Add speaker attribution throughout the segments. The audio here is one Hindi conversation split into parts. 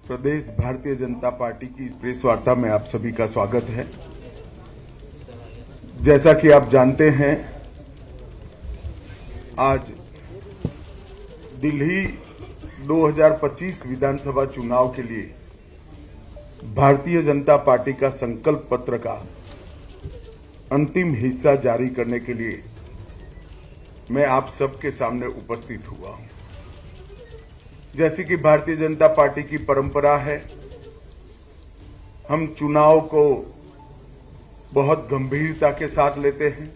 Speaker 1: प्रदेश भारतीय जनता पार्टी की इस प्रेस वार्ता में आप सभी का स्वागत है। जैसा कि आप जानते हैं, आज दिल्ली 2025 विधानसभा चुनाव के लिए भारतीय जनता पार्टी का संकल्प पत्र का अंतिम हिस्सा जारी करने के लिए मैं आप सबके सामने उपस्थित हुआ हूं। जैसे कि भारतीय जनता पार्टी की परंपरा है, हम चुनाव को बहुत गंभीरता के साथ लेते हैं।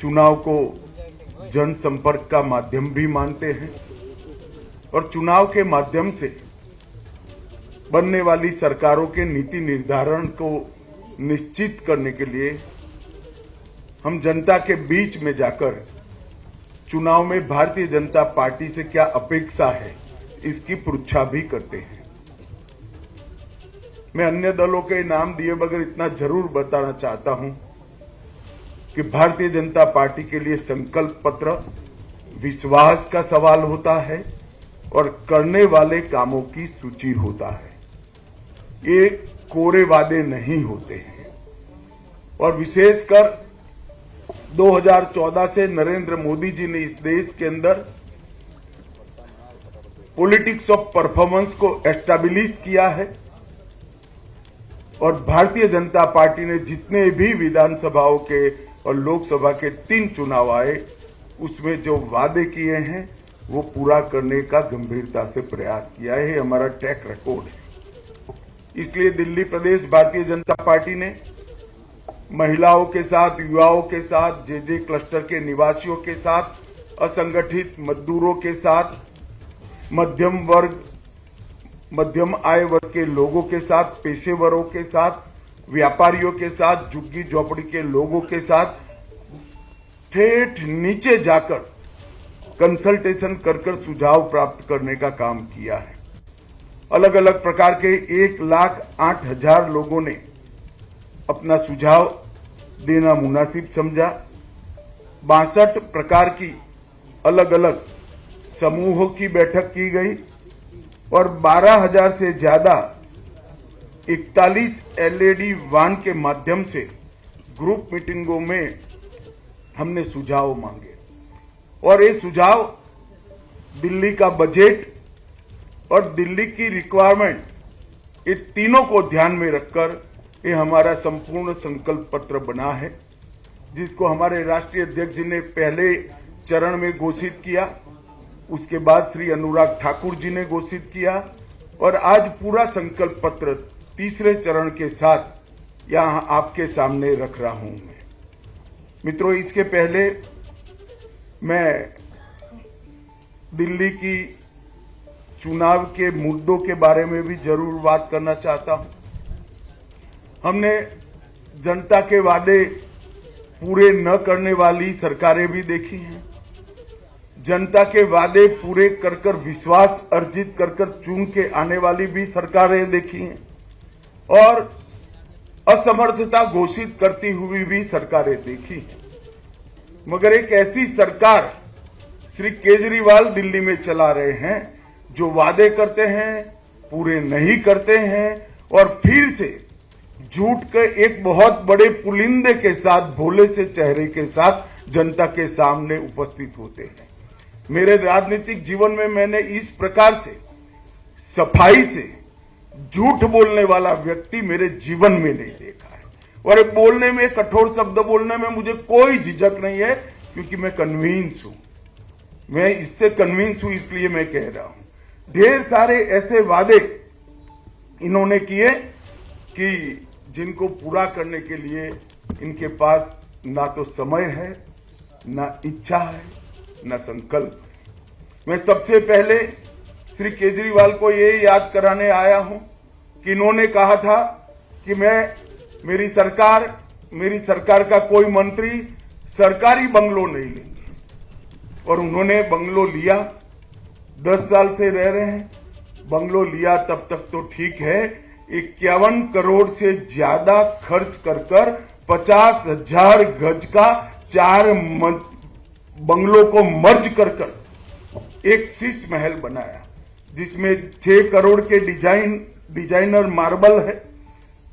Speaker 1: चुनाव को जनसंपर्क का माध्यम भी मानते हैं और चुनाव के माध्यम से बनने वाली सरकारों के नीति निर्धारण को निश्चित करने के लिए हम जनता के बीच में जाकर चुनाव में भारतीय जनता पार्टी से क्या अपेक्षा है, इसकी पृच्छा भी करते हैं। मैं अन्य दलों के नाम दिए बगैर इतना जरूर बताना चाहता हूं कि भारतीय जनता पार्टी के लिए संकल्प पत्र विश्वास का सवाल होता है और करने वाले कामों की सूची होता है। ये कोरे वादे नहीं होते हैं। और विशेषकर 2014 से नरेंद्र मोदी जी ने इस देश के अंदर पॉलिटिक्स ऑफ परफॉर्मेंस को एस्टैब्लिश किया है और भारतीय जनता पार्टी ने जितने भी विधानसभाओं के और लोकसभा के 3 चुनाव आए, उसमें जो वादे किए हैं वो पूरा करने का गंभीरता से प्रयास किया है। हमारा ट्रैक रिकॉर्ड है। इसलिए दिल्ली प्रदेश भारतीय जनता पार्टी ने महिलाओं के साथ, युवाओं के साथ, जे क्लस्टर के निवासियों के साथ, असंगठित मजदूरों के साथ, मध्यम आय वर्ग के लोगों के साथ, पेशेवरों के साथ, व्यापारियों के साथ, झुग्गी झोपड़ी के लोगों के साथ ठेठ नीचे जाकर कंसल्टेशन कर सुझाव प्राप्त करने का काम किया है। अलग अलग प्रकार के 1,08,000 लोगों ने अपना सुझाव देना मुनासिब समझा। 62 प्रकार की अलग अलग समूहों की बैठक की गई और 12,000 से ज्यादा 41 LED वान के माध्यम से ग्रुप मीटिंगों में हमने सुझाव मांगे और ये सुझाव दिल्ली का बजट और दिल्ली की रिक्वायरमेंट, ये तीनों को ध्यान में रखकर ये हमारा संपूर्ण संकल्प पत्र बना है, जिसको हमारे राष्ट्रीय अध्यक्ष जी ने पहले चरण में घोषित किया, उसके बाद श्री अनुराग ठाकुर जी ने घोषित किया और आज पूरा संकल्प पत्र तीसरे चरण के साथ यहां आपके सामने रख रहा हूं मैं। मित्रों, इसके पहले मैं दिल्ली की चुनाव के मुद्दों के बारे में भी जरूर बात करना चाहता हूं। हमने जनता के वादे पूरे न करने वाली सरकारें भी देखी हैं। जनता के वादे पूरे कर विश्वास अर्जित कर चुन के आने वाली भी सरकारें देखी हैं और असमर्थता घोषित करती हुई भी सरकारें देखी हैं। मगर एक ऐसी सरकार श्री केजरीवाल दिल्ली में चला रहे हैं जो वादे करते हैं, पूरे नहीं करते हैं और फिर से झूठ के एक बहुत बड़े पुलिंदे के साथ, भोले से चेहरे के साथ जनता के सामने उपस्थित होते हैं। मेरे राजनीतिक जीवन में मैंने इस प्रकार से सफाई से झूठ बोलने वाला व्यक्ति मेरे जीवन में नहीं देखा है। और बोलने में, कठोर शब्द बोलने में मुझे कोई झिझक नहीं है, क्योंकि मैं कन्विंस हूं। मैं इससे कन्विंस हूं, इसलिए मैं कह रहा हूं। ढेर सारे ऐसे वादे इन्होंने किए कि जिनको पूरा करने के लिए इनके पास ना तो समय है, ना इच्छा है, ना संकल्प है। मैं सबसे पहले श्री केजरीवाल को ये याद कराने आया हूं कि इन्होंने कहा था कि मेरी सरकार का कोई मंत्री सरकारी बंगलो नहीं लेंगे, और उन्होंने बंगलो लिया। 10 साल से रह रहे हैं। बंगलो लिया तब तक तो ठीक है, 51 करोड़ से ज्यादा खर्च कर 50,000 गज का 4 बंगलों को मर्ज कर एक शीश महल बनाया, जिसमें 6 करोड़ के डिजाइनर मार्बल है,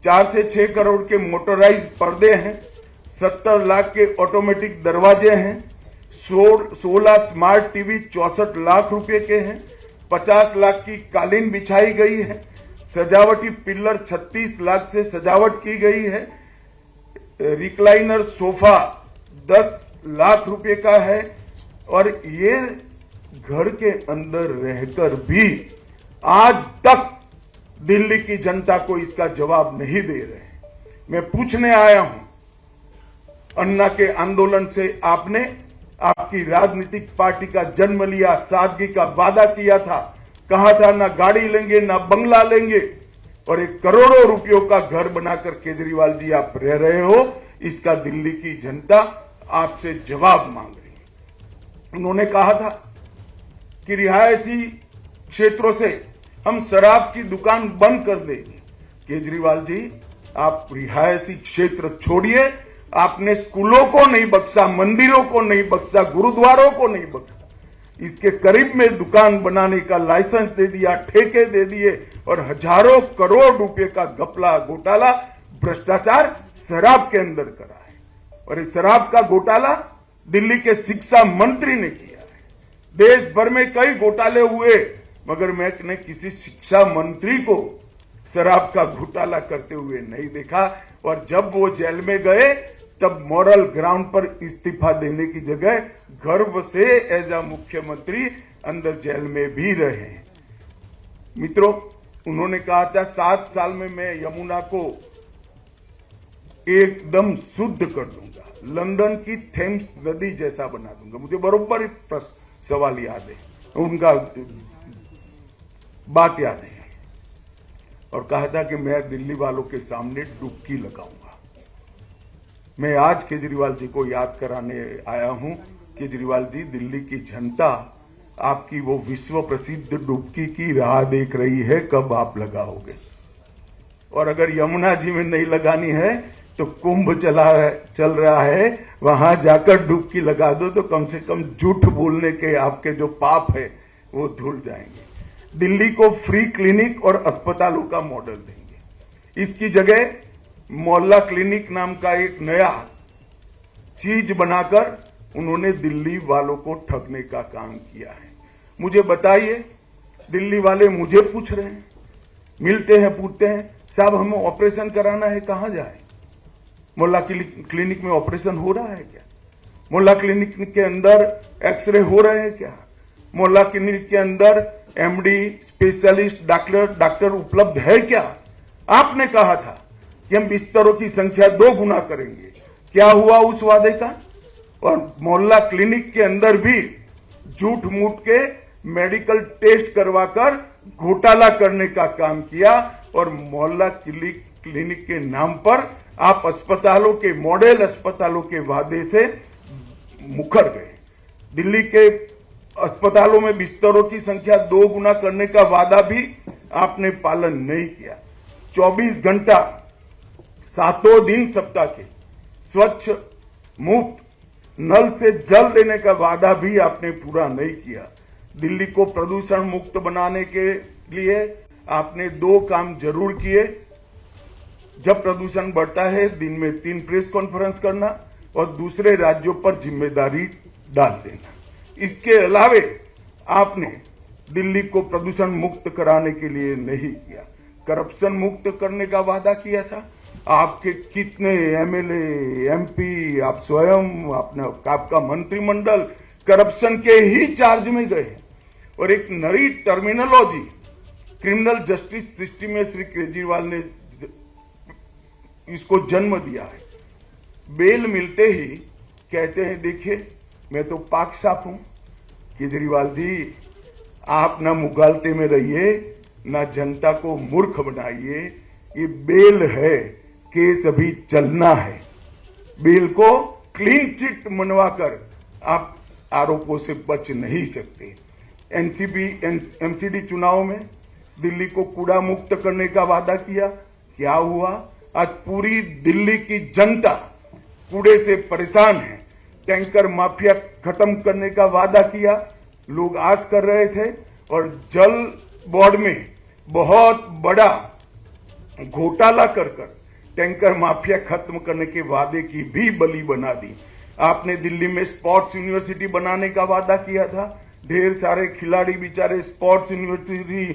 Speaker 1: 4 से 6 करोड़ के मोटराइज पर्दे हैं, 70 लाख के ऑटोमेटिक दरवाजे हैं, 16 स्मार्ट टीवी 64 लाख रुपए के हैं, 50 लाख की कालीन बिछाई गई है, सजावटी पिल्लर 36 लाख से सजावट की गई है, रिक्लाइनर सोफा 10 लाख रुपए का है। और ये घर के अंदर रहकर भी आज तक दिल्ली की जनता को इसका जवाब नहीं दे रहे। मैं पूछने आया हूं, अन्ना के आंदोलन से आपने आपकी राजनीतिक पार्टी का जन्म लिया, सादगी का वादा किया था, कहा था ना गाड़ी लेंगे ना बंगला लेंगे, और एक करोड़ों रुपयों का घर बनाकर केजरीवाल जी आप रह रहे हो। इसका दिल्ली की जनता आपसे जवाब मांग रही है। उन्होंने कहा था कि रिहायशी क्षेत्रों से हम शराब की दुकान बंद कर देंगे। केजरीवाल जी, आप रिहायशी क्षेत्र छोड़िए, आपने स्कूलों को नहीं बख्शा, मंदिरों को नहीं बख्शा, गुरुद्वारों को नहीं बख्शा, इसके करीब में दुकान बनाने का लाइसेंस दे दिया, ठेके दे दिए, और हजारों करोड़ रुपए का घपला घोटाला भ्रष्टाचार शराब के अंदर करा है। और इस शराब का घोटाला दिल्ली के शिक्षा मंत्री ने किया है। देश भर में कई घोटाले हुए, मगर मैंने किसी शिक्षा मंत्री को शराब का घोटाला करते हुए नहीं देखा। और जब वो जेल में गए तब मॉरल ग्राउंड पर इस्तीफा देने की जगह गर्व से एज अ मुख्यमंत्री अंदर जेल में भी रहे। मित्रों, उन्होंने कहा था 7 साल में मैं यमुना को एकदम शुद्ध कर दूंगा, लंदन की थेम्स नदी जैसा बना दूंगा। मुझे बरोबर सवाल याद है, उनका बात याद है, और कहा था कि मैं दिल्ली वालों के सामने डुबकी लगाऊंगा। मैं आज केजरीवाल जी को याद कराने आया हूं, केजरीवाल जी, दिल्ली की जनता आपकी वो विश्व प्रसिद्ध डुबकी की राह देख रही है, कब आप लगाओगे। और अगर यमुना जी में नहीं लगानी है तो कुंभ चल रहा है, वहां जाकर डुबकी लगा दो, तो कम से कम झूठ बोलने के आपके जो पाप है वो धुल जाएंगे। दिल्ली को फ्री क्लिनिक और अस्पतालों का मॉडल देंगे। इसकी जगह मोहल्ला क्लिनिक नाम का एक नया चीज बनाकर उन्होंने दिल्ली वालों को ठगने का काम किया है। मुझे बताइए, दिल्ली वाले मुझे पूछ रहे हैं, मिलते हैं, पूछते हैं, साहब हमें ऑपरेशन कराना है, कहां जाए? मोहल्ला क्लिनिक में ऑपरेशन हो रहा है क्या? मोहल्ला क्लिनिक के अंदर एक्सरे हो रहे हैं क्या? मोहल्ला क्लिनिक के अंदर एमडी, स्पेशलिस्ट डॉक्टर उपलब्ध है क्या? आपने कहा था कि हम बिस्तरों की संख्या 2 गुना करेंगे। क्या हुआ उस वादे का? और मोहल्ला क्लिनिक के अंदर भी झूठ मूठ के मेडिकल टेस्ट करवाकर घोटाला करने का काम किया, और मोहल्ला क्लिनिक के नाम पर आप अस्पतालों के, मॉडल अस्पतालों के वादे से मुकर गए। दिल्ली के अस्पतालों में बिस्तरों की संख्या 2 गुना करने का वादा भी आपने पालन नहीं किया। 24 घंटा 7 दिन सप्ताह के स्वच्छ मुफ्त नल से जल देने का वादा भी आपने पूरा नहीं किया। दिल्ली को प्रदूषण मुक्त बनाने के लिए आपने 2 काम जरूर किए। जब प्रदूषण बढ़ता है, दिन में 3 प्रेस कॉन्फ्रेंस करना और दूसरे राज्यों पर जिम्मेदारी डाल देना। इसके अलावे आपने दिल्ली को प्रदूषण मुक्त कराने के लिए नहीं किया। करप्शन मुक्त करने का वादा किया था। आपके कितने एमएलए, एमपी, आप स्वयं, आपका मंत्रिमंडल करप्शन के ही चार्ज में गए। और एक नई टर्मिनोलॉजी क्रिमिनल जस्टिस सिस्टम में श्री केजरीवाल ने इसको जन्म दिया है। बेल मिलते ही कहते हैं, देखिए मैं तो पाक साफ हूं। केजरीवाल जी, आप ना मुगालते में रहिए, ना जनता को मूर्ख बनाइए। ये बेल है, केस अभी चलना है। बेल को क्लीन चिट मनवाकर आप आरोपों से बच नहीं सकते। एमसीडी चुनाव में दिल्ली को कूड़ा मुक्त करने का वादा किया, क्या हुआ? आज पूरी दिल्ली की जनता कूड़े से परेशान है। टैंकर माफिया खत्म करने का वादा किया, लोग आस कर रहे थे, और जल बोर्ड में बहुत बड़ा घोटाला कर टैंकर माफिया खत्म करने के वादे की भी बलि बना दी। आपने दिल्ली में स्पोर्ट्स यूनिवर्सिटी बनाने का वादा किया था, ढेर सारे खिलाड़ी बेचारे स्पोर्ट्स यूनिवर्सिटी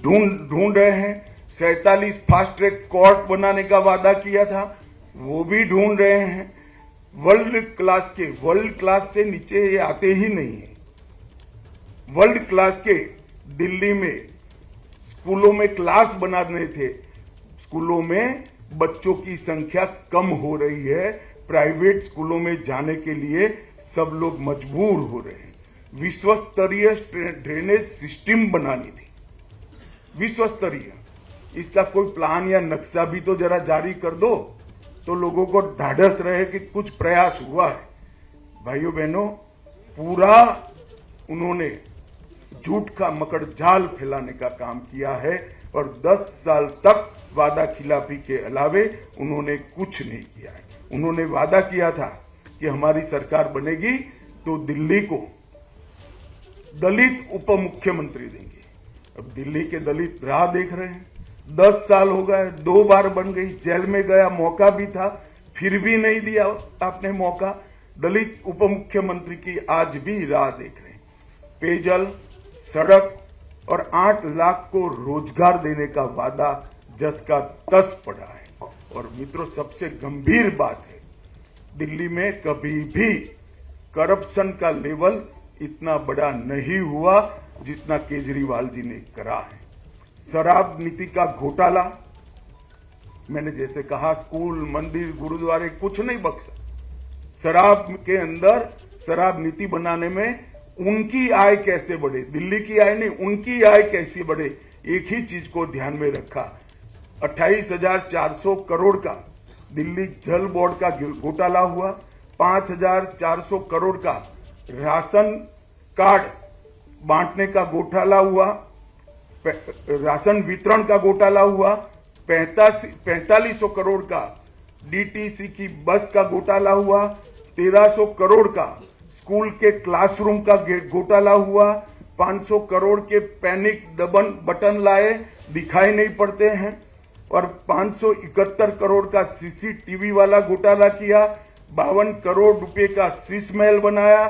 Speaker 1: ढूंढ रहे हैं। 47 फास्ट ट्रैक कोर्ट बनाने का वादा किया था, वो भी ढूंढ रहे हैं। वर्ल्ड क्लास से नीचे ये आते ही नहीं है। वर्ल्ड क्लास के दिल्ली में स्कूलों में क्लास बनाने थे, स्कूलों में बच्चों की संख्या कम हो रही है, प्राइवेट स्कूलों में जाने के लिए सब लोग मजबूर हो रहे हैं। विश्व स्तरीय ड्रेनेज सिस्टम बनानी थी, विश्व स्तरीय। इसका कोई प्लान या नक्शा भी तो जरा जारी कर दो, तो लोगों को ढाढ़स रहे कि कुछ प्रयास हुआ है। भाइयों बहनों, पूरा उन्होंने झूठ का मकड़ जाल फैलाने का काम किया है और 10 साल तक वादा खिलाफी के अलावे उन्होंने कुछ नहीं किया है। उन्होंने वादा किया था कि हमारी सरकार बनेगी तो दिल्ली को दलित उप मुख्यमंत्री देंगे। अब दिल्ली के दलित राह देख रहे हैं। 10 साल हो गए, 2 बार बन गई, जेल में गया, मौका भी था, फिर भी नहीं दिया आपने मौका। दलित उप मुख्यमंत्री की आज भी राह देख रहे हैं। पेयजल, सड़क और 8 लाख को रोजगार देने का वादा जस का तस पड़ा है। और मित्रों, सबसे गंभीर बात है, दिल्ली में कभी भी करप्शन का लेवल इतना बड़ा नहीं हुआ जितना केजरीवाल जी ने करा है। शराब नीति का घोटाला, मैंने जैसे कहा, स्कूल, मंदिर, गुरुद्वारे कुछ नहीं बख्शा। शराब के अंदर शराब नीति बनाने में उनकी आय कैसे बढ़े, दिल्ली की आय नहीं, उनकी आय कैसे बढ़े, एक ही चीज को ध्यान में रखा। 28,400 करोड़ का दिल्ली जल बोर्ड का घोटाला हुआ, 5,400 करोड़ का राशन कार्ड बांटने का घोटाला हुआ, राशन वितरण का घोटाला हुआ, 4500 करोड़ का डीटीसी की बस का घोटाला हुआ, 1300 करोड़ का स्कूल के क्लासरूम का घोटाला हुआ, 500 करोड़ के पैनिक बटन लाए, दिखाई नहीं पड़ते हैं, और 571 करोड़ का सीसीटीवी वाला घोटाला किया, 52 करोड़ रुपए का शीश महल बनाया,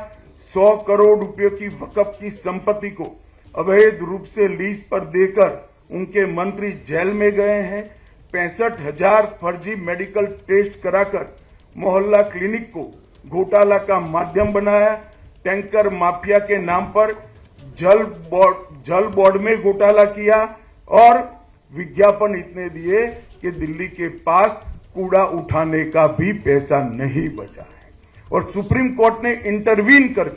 Speaker 1: 100 करोड़ रुपए की वक्फ की संपत्ति को अवैध रूप से लीज पर देकर उनके मंत्री जेल में गए हैं, 65,000 फर्जी मेडिकल टेस्ट कराकर मोहल्ला क्लिनिक को घोटाला का माध्यम बनाया, टैंकर माफिया के नाम पर जल बोर्ड में घोटाला किया, और विज्ञापन इतने दिए कि दिल्ली के पास कूड़ा उठाने का भी पैसा नहीं बचा है। और सुप्रीम कोर्ट ने इंटरवीन कर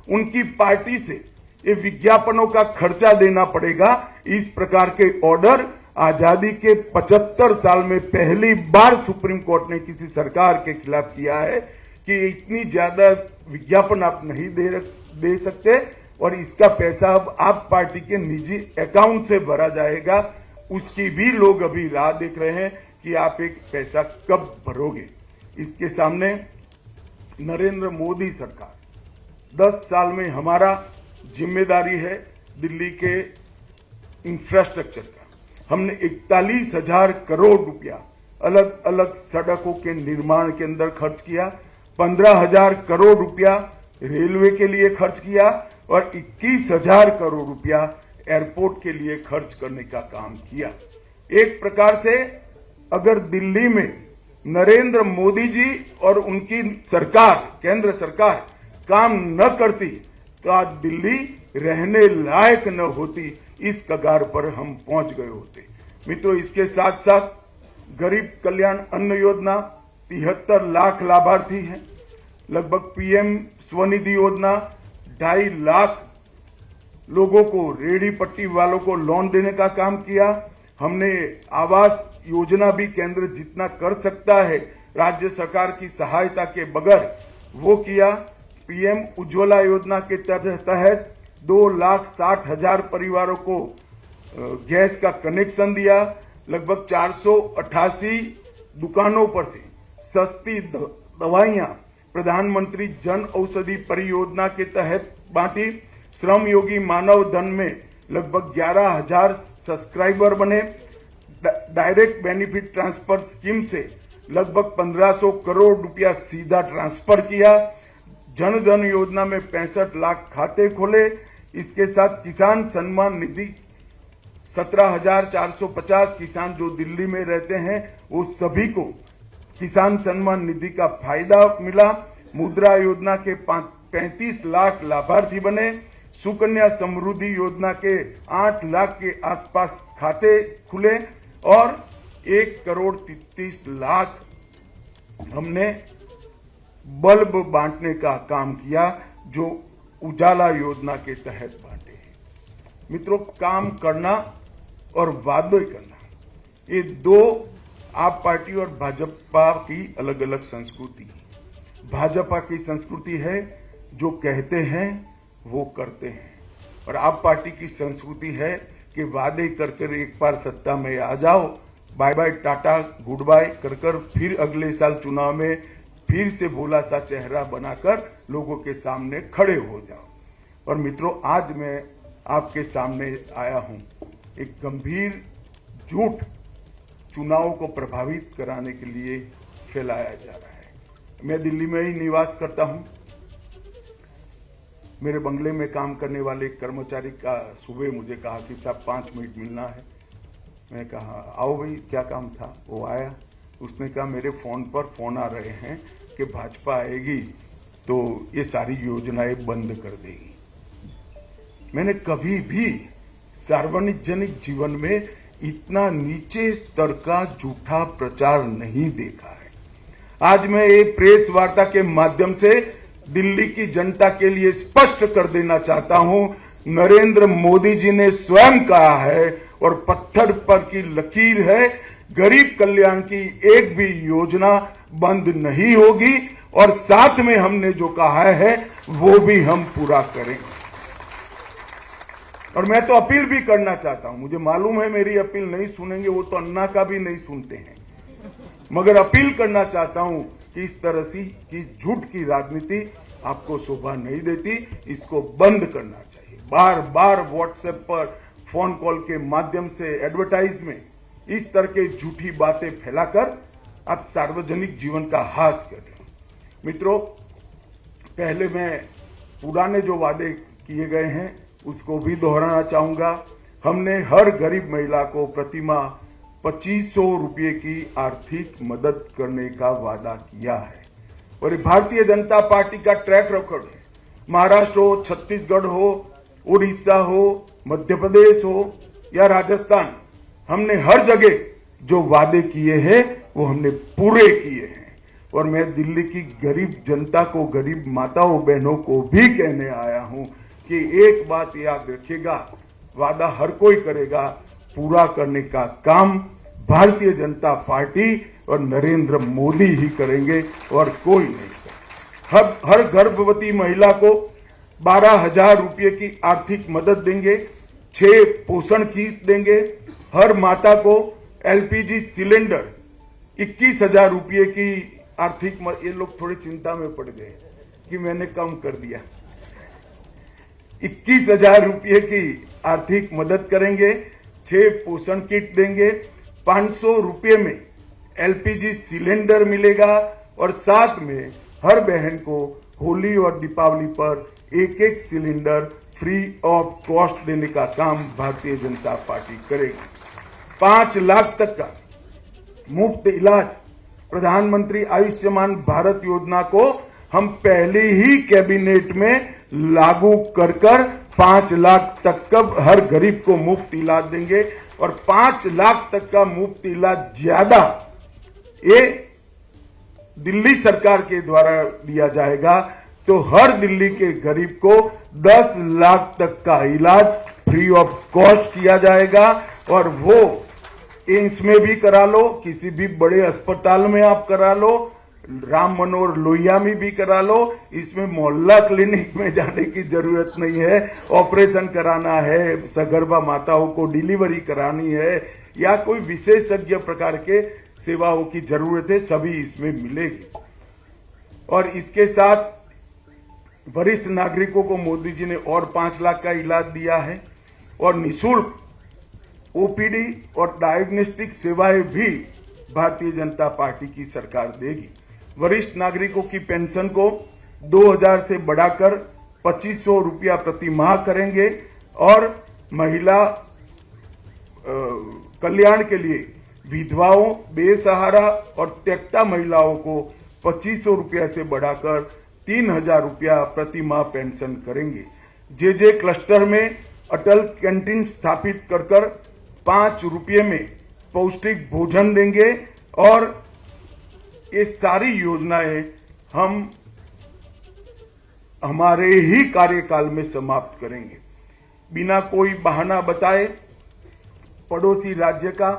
Speaker 1: उनकी पार्टी से ये विज्ञापनों का खर्चा देना पड़ेगा, इस प्रकार के ऑर्डर आजादी के 75 साल में पहली बार सुप्रीम कोर्ट ने किसी सरकार के खिलाफ किया है कि इतनी ज्यादा विज्ञापन आप नहीं दे सकते, और इसका पैसा अब आप पार्टी के निजी अकाउंट से भरा जाएगा। उसकी भी लोग अभी राह देख रहे हैं कि आप एक पैसा कब भरोगे। इसके सामने नरेंद्र मोदी सरकार, 10 साल में हमारा जिम्मेदारी है दिल्ली के इंफ्रास्ट्रक्चर का। हमने 41,000 करोड़ रुपया अलग अलग सड़कों के निर्माण के अंदर खर्च किया, 15,000 करोड़ रुपया रेलवे के लिए खर्च किया, और 21,000 करोड़ रुपया एयरपोर्ट के लिए खर्च करने का काम किया। एक प्रकार से अगर दिल्ली में नरेंद्र मोदी जी और उनकी सरकार, केंद्र सरकार काम न करती तो आज दिल्ली रहने लायक न होती, इस कगार पर हम पहुंच गए होते। मित्रों, इसके साथ साथ गरीब कल्याण अन्न योजना 73 लाख लाभार्थी हैं, लगभग पीएम स्वनिधि योजना 2.5 लाख लोगों को, रेहड़ी पट्टी वालों को लोन देने का काम किया। हमने आवास योजना भी केंद्र जितना कर सकता है राज्य सरकार की सहायता के बगैर वो किया। पीएम उज्ज्वला योजना के तहत 2,60,000 परिवारों को गैस का कनेक्शन दिया। लगभग 488 दुकानों पर से सस्ती दवाइयां प्रधानमंत्री जन औषधि परियोजना के तहत बांटी। श्रम योगी मानव धन में लगभग 11,000 सब्सक्राइबर बने। डायरेक्ट बेनिफिट ट्रांसफर स्कीम से लगभग 1500 करोड़ रुपया सीधा ट्रांसफर किया। जन धन योजना में 65 लाख खाते खोले। इसके साथ किसान सम्मान निधि 17,450 किसान जो दिल्ली में रहते हैं वो सभी को किसान सम्मान निधि का फायदा मिला। मुद्रा योजना के 35 लाख लाभार्थी बने। सुकन्या समृद्धि योजना के 8 लाख के आसपास खाते खुले और 1,33,00,000 हमने बल्ब बांटने का काम किया जो उजाला योजना के तहत बांटे हैं। मित्रों, काम करना और वादे करना ये दो आप पार्टी और भाजपा की अलग अलग संस्कृति है। भाजपा की संस्कृति है जो कहते हैं वो करते हैं और आप पार्टी की संस्कृति है कि वादे कर एक बार सत्ता में आ जाओ, bye bye tata goodbye कर फिर अगले साल चुनाव में फिर से भोला सा चेहरा बनाकर लोगों के सामने खड़े हो जाओ। और मित्रों, आज मैं आपके सामने आया हूं एक गंभीर झूठ चुनाव को प्रभावित कराने के लिए फैलाया जा रहा है। मैं दिल्ली में ही निवास करता हूं। मेरे बंगले में काम करने वाले कर्मचारी का सुबह मुझे कहा कि साहब 5 मिनट मिलना है। मैं कहा आओ भाई, क्या काम था। वो आया, उसने कहा मेरे फोन पर फोन आ रहे हैं कि भाजपा आएगी तो ये सारी योजनाएं बंद कर देगी। मैंने कभी भी सार्वजनिक जीवन में इतना नीचे स्तर का झूठा प्रचार नहीं देखा है। आज मैं ये प्रेस वार्ता के माध्यम से दिल्ली की जनता के लिए स्पष्ट कर देना चाहता हूं, नरेंद्र मोदी जी ने स्वयं कहा है और पत्थर पर की लकीर है, गरीब कल्याण की एक भी योजना बंद नहीं होगी और साथ में हमने जो कहा है वो भी हम पूरा करेंगे। और मैं तो अपील भी करना चाहता हूं, मुझे मालूम है मेरी अपील नहीं सुनेंगे, वो तो अन्ना का भी नहीं सुनते हैं, मगर अपील करना चाहता हूं कि इस तरह की झूठ की राजनीति आपको शोभा नहीं देती, इसको बंद करना चाहिए। बार बार व्हाट्सएप पर फोन कॉल के माध्यम से एडवर्टाइज में इस तरह के झूठी बातें फैलाकर आप सार्वजनिक जीवन का हास कर रहे हो। मित्रों, पहले मैं पुराने जो वादे किए गए हैं उसको भी दोहराना चाहूंगा। हमने हर गरीब महिला को प्रतिमाह 2500 रुपये की आर्थिक मदद करने का वादा किया है और ये भारतीय जनता पार्टी का ट्रैक रिकॉर्ड है। महाराष्ट्र हो, छत्तीसगढ़ हो, उड़ीसा हो, मध्य प्रदेश हो या राजस्थान, हमने हर जगह जो वादे किए हैं वो हमने पूरे किए हैं। और मैं दिल्ली की गरीब जनता को, गरीब माताओं बहनों को भी कहने आया हूं कि एक बात याद रखिएगा, वादा हर कोई करेगा, पूरा करने का काम भारतीय जनता पार्टी और नरेंद्र मोदी ही करेंगे और कोई नहीं करेगा। हर गर्भवती महिला को 12,000 रुपये की आर्थिक मदद देंगे, 6 पोषण किट देंगे, हर माता को एलपीजी सिलेंडर 21,000 रुपये की आर्थिक ये लोग थोड़ी चिंता में पड़ गए कि मैंने कम कर दिया। 21,000 रुपये की आर्थिक मदद करेंगे, 6 पोषण किट देंगे, 500 रुपये में एलपीजी सिलेंडर मिलेगा और साथ में हर बहन को होली और दीपावली पर एक सिलेंडर फ्री ऑफ कॉस्ट देने का काम भारतीय जनता पार्टी करेगी। 5 लाख तक का मुफ्त इलाज, प्रधानमंत्री आयुष्मान भारत योजना को हम पहले ही कैबिनेट में लागू कर 5 लाख तक का हर गरीब को मुफ्त इलाज देंगे और 5 लाख तक का मुफ्त इलाज ज्यादा ये दिल्ली सरकार के द्वारा दिया जाएगा। तो हर दिल्ली के गरीब को 10 लाख तक का इलाज फ्री ऑफ कॉस्ट किया जाएगा और वो एम्स में भी करा लो, किसी भी बड़े अस्पताल में आप करा लो, राम मनोहर लोहिया में भी करा लो। इसमें मोहल्ला क्लिनिक में जाने की जरूरत नहीं है। ऑपरेशन कराना है, सगर्भा माताओं को डिलीवरी करानी है या कोई विशेषज्ञ प्रकार के सेवाओं की जरूरत है, सभी इसमें मिलेगी। और इसके साथ वरिष्ठ नागरिकों को मोदी जी ने और 5 लाख का इलाज दिया है। और निःशुल्क ओपीडी और डायग्नोस्टिक सेवाएं भी भारतीय जनता पार्टी की सरकार देगी। वरिष्ठ नागरिकों की पेंशन को 2000 से बढ़ाकर 2500 रुपया प्रति माह करेंगे और महिला कल्याण के लिए विधवाओं, बेसहारा और त्यक्ता महिलाओं को 2500 रुपया से बढ़ाकर 3000 रुपया प्रति माह पेंशन करेंगे। जे क्लस्टर में अटल कैंटीन स्थापित कर 5 रुपये में पौष्टिक भोजन देंगे और ये सारी योजनाएं हम हमारे ही कार्यकाल में समाप्त करेंगे। बिना कोई बहाना बताए पड़ोसी राज्य का,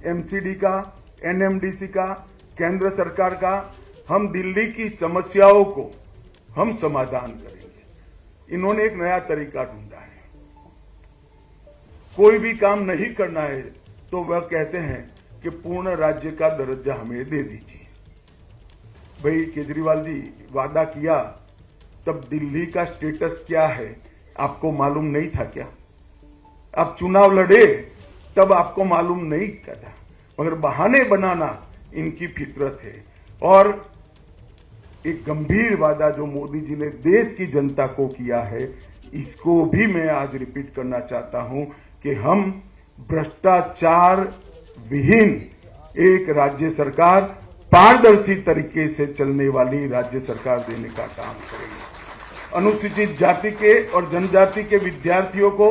Speaker 1: एमसीडी का, एनएमडीसी का, केंद्र सरकार का, हम दिल्ली की समस्याओं को हम समाधान करेंगे। इन्होंने एक नया तरीका ढूंढा है। कोई भी काम नहीं करना है तो वह कहते हैं कि पूर्ण राज्य का दर्जा हमें दे दीजिए। भाई केजरीवाल जी, वादा किया तब दिल्ली का स्टेटस क्या है आपको मालूम नहीं था क्या? आप चुनाव लड़े तब आपको मालूम नहीं था, मगर बहाने बनाना इनकी फितरत है। और एक गंभीर वादा जो मोदी जी ने देश की जनता को किया है, इसको भी मैं आज रिपीट करना चाहता हूं कि हम भ्रष्टाचार विहीन एक राज्य सरकार, पारदर्शी तरीके से चलने वाली राज्य सरकार देने का काम करेंगे। अनुसूचित जाति के और जनजाति के विद्यार्थियों को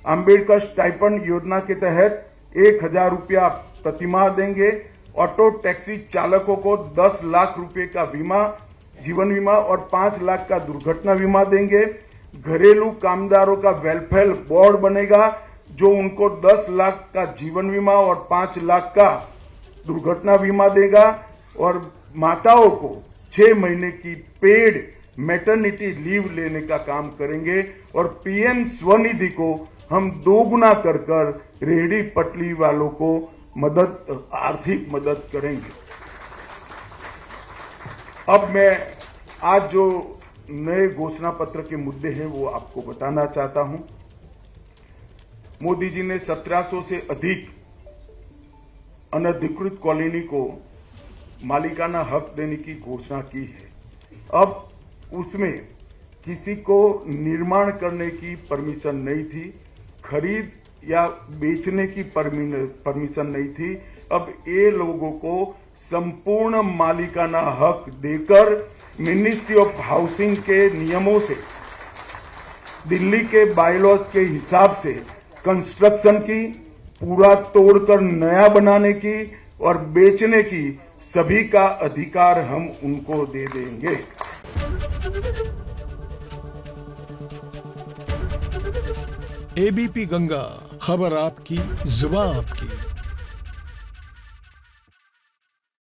Speaker 1: अंबेडकर स्टाइपेंड योजना के तहत 1000 रुपया प्रतिमाह देंगे। ऑटो टैक्सी चालकों को 10 लाख रुपए का बीमा, जीवन बीमा और 5 लाख का दुर्घटना बीमा देंगे। घरेलू कामदारों का वेलफेयर बोर्ड बनेगा जो उनको 10 लाख का जीवन बीमा और 5 लाख का दुर्घटना बीमा देगा। और माताओं को 6 महीने की पेड मैटरनिटी लीव लेने का काम करेंगे। और पीएम स्वनिधि को हम दोगुना कर रेहड़ी पटरी वालों को आर्थिक मदद करेंगे। अब मैं आज जो नए घोषणा पत्र के मुद्दे हैं वो आपको बताना चाहता हूं। मोदी जी ने 1700 से अधिक अनधिकृत कॉलोनी को मालिकाना हक देने की घोषणा की है। अब उसमें किसी को निर्माण करने की परमिशन नहीं थी, खरीद या बेचने की परमिशन नहीं थी। अब ये लोगों को संपूर्ण मालिकाना हक देकर मिनिस्ट्री ऑफ हाउसिंग के नियमों से, दिल्ली के बायलॉज के हिसाब से कंस्ट्रक्शन की, पूरा तोड़कर नया बनाने की और बेचने की सभी का अधिकार हम उनको दे देंगे।
Speaker 2: एबीपी गंगा, खबर आपकी, जुबान आपकी।